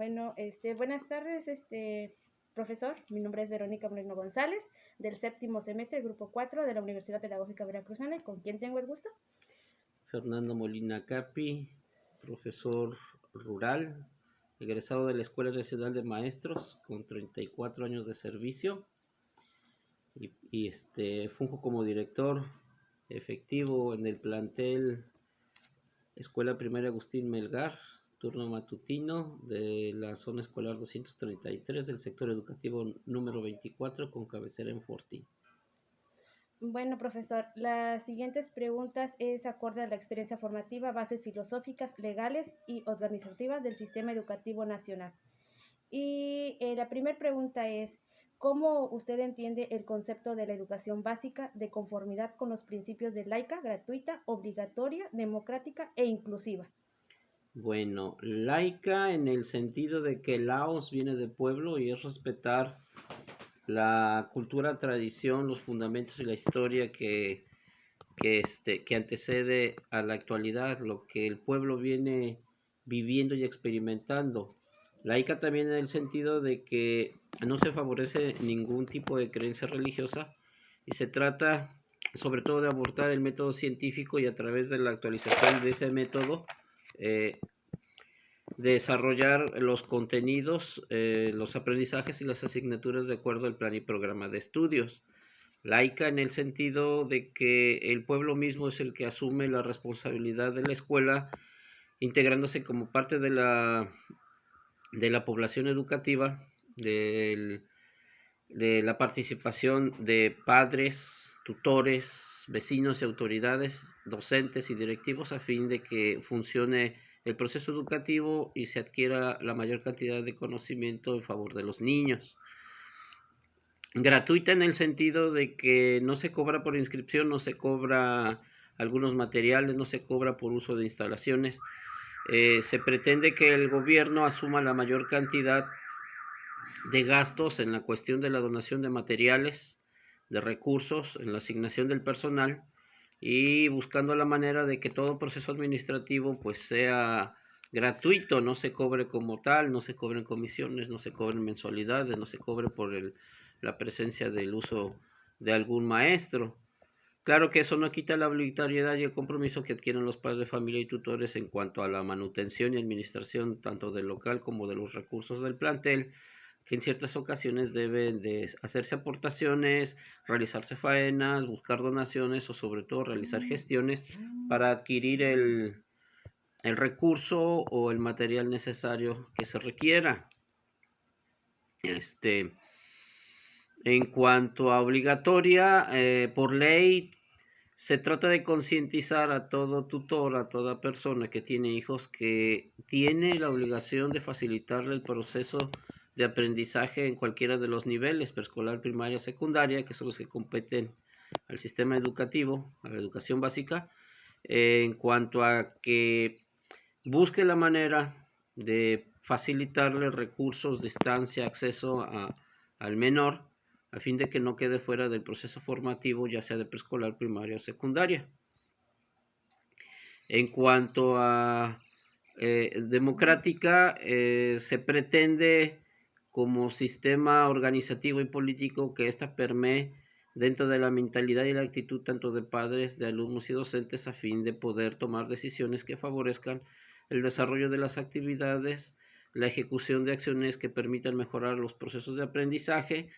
Bueno, buenas tardes, profesor. Mi nombre es Verónica Moreno González, del séptimo semestre, grupo 4 de la Universidad Pedagógica Veracruzana. ¿Con quién tengo el gusto? Fernando Molina Capi, profesor rural, egresado de la Escuela Nacional de Maestros con 34 años de servicio y funjo como director efectivo en el plantel Escuela Primaria Agustín Melgar, turno matutino de la zona escolar 233 del sector educativo número 24 con cabecera en Fortín. Bueno, profesor, las siguientes preguntas es acorde a la experiencia formativa, bases filosóficas, legales y organizativas del sistema educativo nacional. Y la primera pregunta es, ¿cómo usted entiende el concepto de la educación básica de conformidad con los principios de laica, gratuita, obligatoria, democrática e inclusiva? Bueno, laica en el sentido de que laos viene de pueblo y es respetar la cultura, tradición, los fundamentos y la historia que antecede a la actualidad, lo que el pueblo viene viviendo y experimentando. Laica también en el sentido de que no se favorece ningún tipo de creencia religiosa y se trata sobre todo de abordar el método científico y a través de la actualización de ese método eh, desarrollar los contenidos, los aprendizajes y las asignaturas de acuerdo al plan y programa de estudios. Laica en el sentido de que el pueblo mismo es el que asume la responsabilidad de la escuela, integrándose como parte de la población educativa, del, de la participación de padres, tutores, vecinos y autoridades, docentes y directivos a fin de que funcione el proceso educativo y se adquiera la mayor cantidad de conocimiento en favor de los niños. Gratuita en el sentido de que no se cobra por inscripción, no se cobra algunos materiales, no se cobra por uso de instalaciones. Se pretende que el gobierno asuma la mayor cantidad de gastos en la cuestión de la donación de materiales, de recursos, en la asignación del personal y buscando la manera de que todo proceso administrativo pues sea gratuito, no se cobre como tal, no se cobren comisiones, no se cobren mensualidades, no se cobre por la presencia del uso de algún maestro. Claro que eso no quita la obligatoriedad y el compromiso que adquieren los padres de familia y tutores en cuanto a la manutención y administración tanto del local como de los recursos del plantel, que en ciertas ocasiones deben de hacerse aportaciones, realizarse faenas, buscar donaciones o sobre todo realizar gestiones para adquirir el recurso o el material necesario que se requiera. En cuanto a obligatoria, por ley se trata de concientizar a todo tutor, a toda persona que tiene hijos, que tiene la obligación de facilitarle el proceso de aprendizaje en cualquiera de los niveles, preescolar, primaria, secundaria, que son los que competen al sistema educativo, a la educación básica, en cuanto a que busque la manera de facilitarle recursos, distancia, acceso al menor, a fin de que no quede fuera del proceso formativo, ya sea de preescolar, primaria o secundaria. En cuanto a democrática, se pretende como sistema organizativo y político que ésta permee dentro de la mentalidad y la actitud tanto de padres, de alumnos y docentes a fin de poder tomar decisiones que favorezcan el desarrollo de las actividades, la ejecución de acciones que permitan mejorar los procesos de aprendizaje,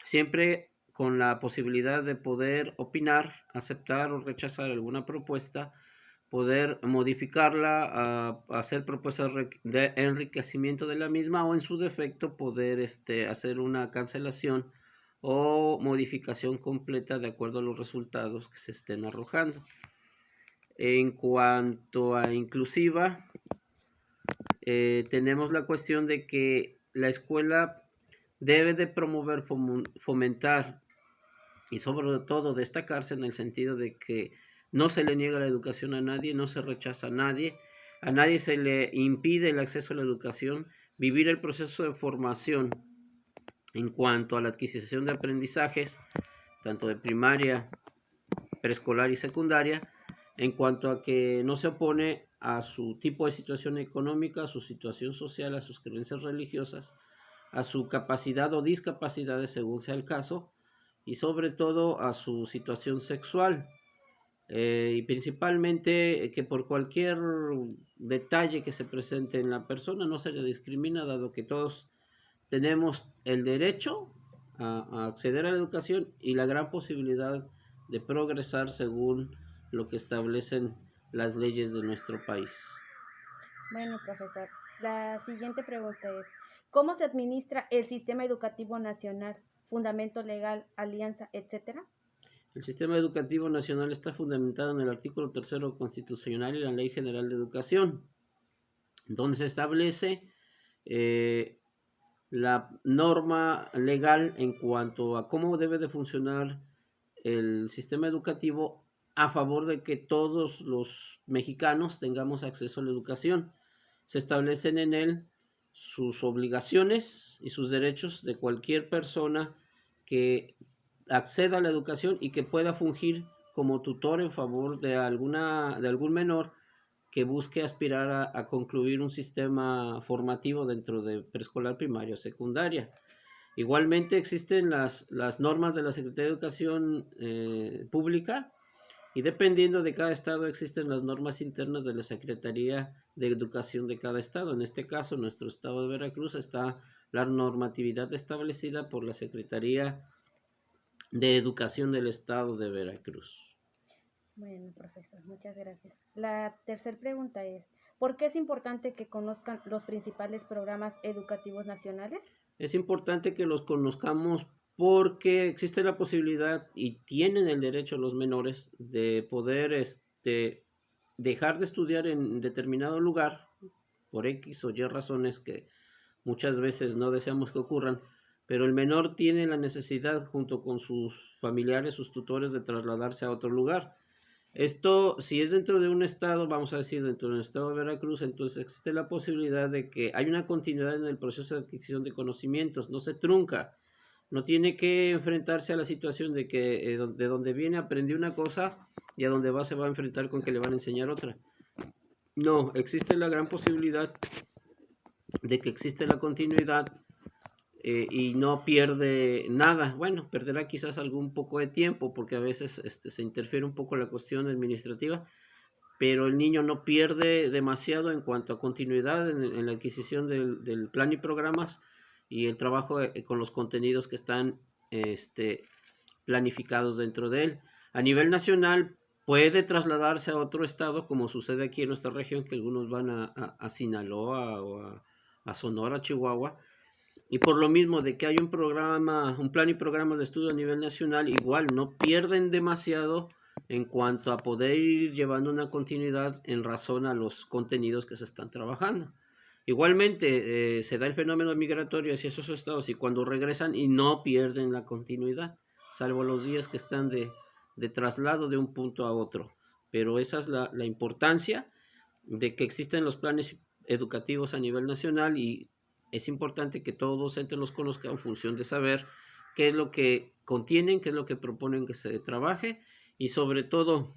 siempre con la posibilidad de poder opinar, aceptar o rechazar alguna propuesta, poder modificarla, hacer propuestas de enriquecimiento de la misma o en su defecto poder hacer una cancelación o modificación completa de acuerdo a los resultados que se estén arrojando. En cuanto a inclusiva, tenemos la cuestión de que la escuela debe de promover, fomentar y sobre todo destacarse en el sentido de que no se le niega la educación a nadie, no se rechaza a nadie se le impide el acceso a la educación, vivir el proceso de formación en cuanto a la adquisición de aprendizajes, tanto de primaria, preescolar y secundaria, en cuanto a que no se opone a su tipo de situación económica, a su situación social, a sus creencias religiosas, a su capacidad o discapacidades según sea el caso, y sobre todo a su situación sexual. Y principalmente que por cualquier detalle que se presente en la persona no se le discrimina, dado que todos tenemos el derecho a acceder a la educación y la gran posibilidad de progresar según lo que establecen las leyes de nuestro país. Bueno, profesor, la siguiente pregunta es, ¿cómo se administra el sistema educativo nacional? Fundamento legal, alianza, etcétera. El sistema educativo nacional está fundamentado en el artículo 3 constitucional y la Ley General de Educación, donde se establece la norma legal en cuanto a cómo debe de funcionar el sistema educativo a favor de que todos los mexicanos tengamos acceso a la educación. Se establecen en él sus obligaciones y sus derechos de cualquier persona que acceda a la educación y que pueda fungir como tutor en favor de algún menor que busque aspirar a concluir un sistema formativo dentro de preescolar, primaria o secundaria. Igualmente existen las normas de la Secretaría de Educación Pública, y dependiendo de cada estado existen las normas internas de la Secretaría de Educación de cada estado. En este caso, nuestro estado de Veracruz está la normatividad establecida por la Secretaría de Educación del estado de Veracruz. Bueno, profesor, muchas gracias. La tercera pregunta es, ¿por qué es importante que conozcan los principales programas educativos nacionales? Es importante que los conozcamos porque existe la posibilidad y tienen el derecho los menores de poder dejar de estudiar en determinado lugar por X o Y razones que muchas veces no deseamos que ocurran, pero el menor tiene la necesidad junto con sus familiares, sus tutores, de trasladarse a otro lugar. Esto, si es dentro de un estado, vamos a decir dentro del estado de Veracruz, entonces existe la posibilidad de que hay una continuidad en el proceso de adquisición de conocimientos, no se trunca, no tiene que enfrentarse a la situación de que de donde viene aprendió una cosa y a donde va se va a enfrentar con que le van a enseñar otra. No, existe la gran posibilidad de que existe la continuidad y no pierde nada. Bueno, perderá quizás algún poco de tiempo porque a veces se interfiere un poco la cuestión administrativa, pero el niño no pierde demasiado en cuanto a continuidad en la adquisición del plan y programas y el trabajo con los contenidos que están planificados dentro de él. A nivel nacional puede trasladarse a otro estado, como sucede aquí en nuestra región, que algunos van a Sinaloa o a Sonora, Chihuahua, y por lo mismo de que hay un programa, un plan y programa de estudio a nivel nacional, igual no pierden demasiado en cuanto a poder ir llevando una continuidad en razón a los contenidos que se están trabajando. Igualmente se da el fenómeno migratorio hacia esos estados y cuando regresan y no pierden la continuidad, salvo los días que están de traslado de un punto a otro. Pero esa es la importancia de que existen los planes educativos a nivel nacional y es importante que todo docente los conozca en función de saber qué es lo que contienen, qué es lo que proponen que se trabaje y sobre todo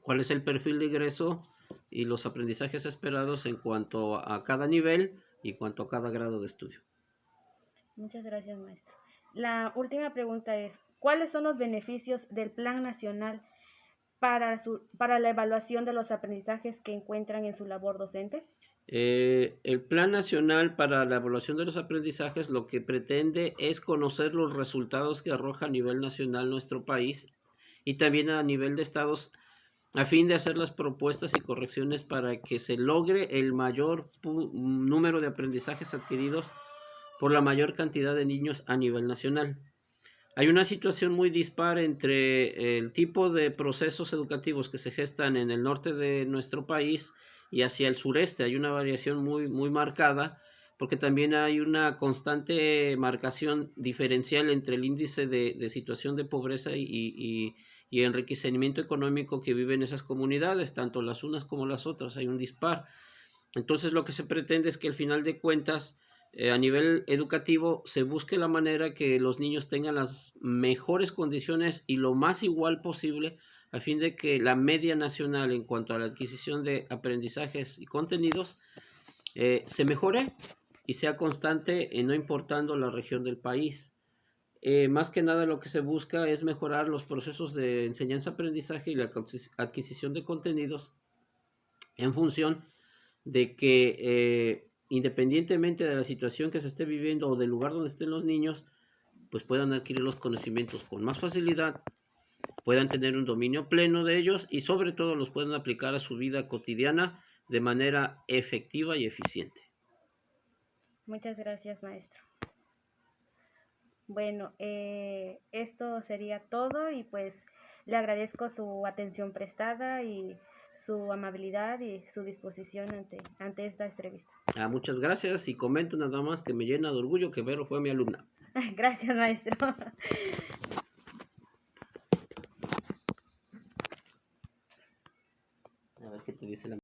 cuál es el perfil de ingreso y los aprendizajes esperados en cuanto a cada nivel y en cuanto a cada grado de estudio. Muchas gracias, maestro. La última pregunta es, ¿cuáles son los beneficios del Plan Nacional para la evaluación de los aprendizajes que encuentran en su labor docente? El Plan Nacional para la Evaluación de los Aprendizajes lo que pretende es conocer los resultados que arroja a nivel nacional nuestro país y también a nivel de estados a fin de hacer las propuestas y correcciones para que se logre el mayor número de aprendizajes adquiridos por la mayor cantidad de niños a nivel nacional. Hay una situación muy dispar entre el tipo de procesos educativos que se gestan en el norte de nuestro país y hacia el sureste. Hay una variación muy marcada porque también hay una constante marcación diferencial entre el índice de situación de pobreza y enriquecimiento económico que viven esas comunidades, tanto las unas como las otras. Hay un dispar. Entonces lo que se pretende es que al final de cuentas a nivel educativo se busque la manera que los niños tengan las mejores condiciones y lo más igual posible a fin de que la media nacional en cuanto a la adquisición de aprendizajes y contenidos se mejore y sea constante, no importando la región del país. Más que nada lo que se busca es mejorar los procesos de enseñanza-aprendizaje y la adquisición de contenidos en función de que independientemente de la situación que se esté viviendo o del lugar donde estén los niños, pues puedan adquirir los conocimientos con más facilidad, puedan tener un dominio pleno de ellos y sobre todo los puedan aplicar a su vida cotidiana de manera efectiva y eficiente. Muchas gracias, maestro. Bueno, esto sería todo y pues le agradezco su atención prestada y su amabilidad y su disposición ante esta entrevista. Muchas gracias y comento nada más que me llena de orgullo que Vero fue mi alumna. Gracias, maestro. A ver qué te dice la